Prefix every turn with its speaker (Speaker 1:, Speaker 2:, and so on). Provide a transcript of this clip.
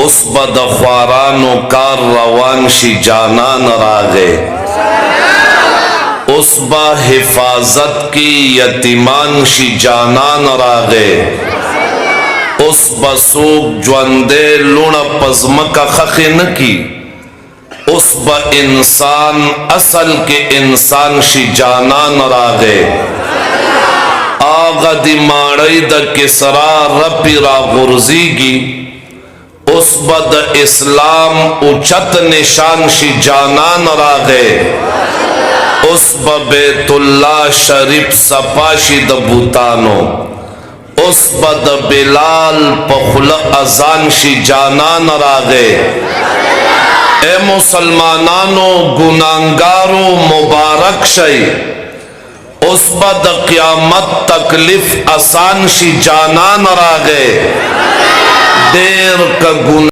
Speaker 1: उस बदख्वारानो कार रवान शी जानान रागे, उस बा हिफाजत की यतीमान शी जानान रागे, उस बसूक ज्वंदे लुण पजमका खखी न की, उस ब इंसान असल के इंसान शी जानान रागे, आगा दिमाड़ी द किसरा रपिरा गुर्जीगी, उस बद इस्लाम उचत निशान शी जानान रागे, उस बैतुल्ला शरीफ सपाशी द भूतानो, उस बद बिलाल पखुल अजान शी जानान रागे। ए मुसलमानानो गुनांगारो मुबारक शई, उस बद क़यामत तकलीफ आसान शी जानान रागे। देर का गुना